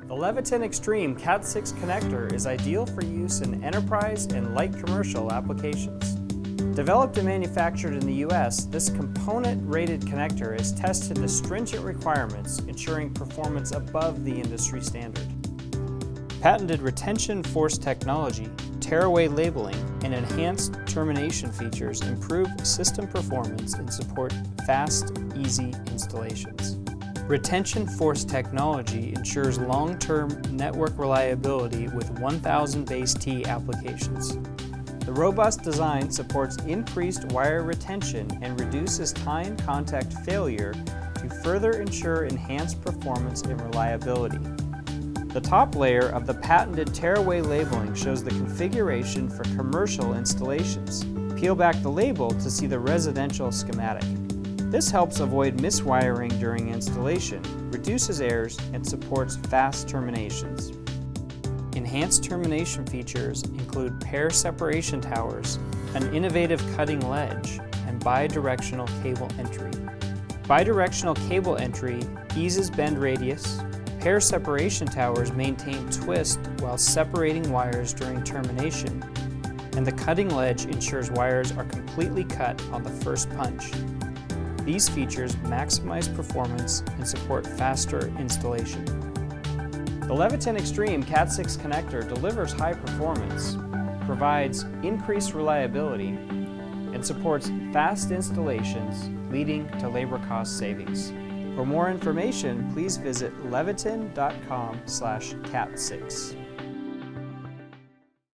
The Leviton eXtreme Cat6 connector is ideal for use in enterprise and light commercial applications. Developed and manufactured in the US, this component-rated connector is tested to stringent requirements, ensuring performance above the industry standard. Patented retention force technology, tearaway labeling, and enhanced termination features improve system performance and support fast, easy installations. Retention force technology ensures long-term network reliability with 1000 base T applications. The robust design supports increased wire retention and reduces time contact failure to further ensure enhanced performance and reliability. The top layer of the patented tearaway labeling shows the configuration for commercial installations. Peel back the label to see the residential schematic. This helps avoid miswiring during installation, reduces errors, and supports fast terminations. Enhanced termination features include pair separation towers, an innovative cutting ledge, and bidirectional cable entry. Bidirectional cable entry eases bend radius. Pair separation towers maintain twist while separating wires during termination, and the cutting ledge ensures wires are completely cut on the first punch. These features maximize performance and support faster installation. The Leviton eXtreme Cat6 connector delivers high performance, provides increased reliability, and supports fast installations, leading to labor cost savings. For more information, please visit leviton.com/cat6.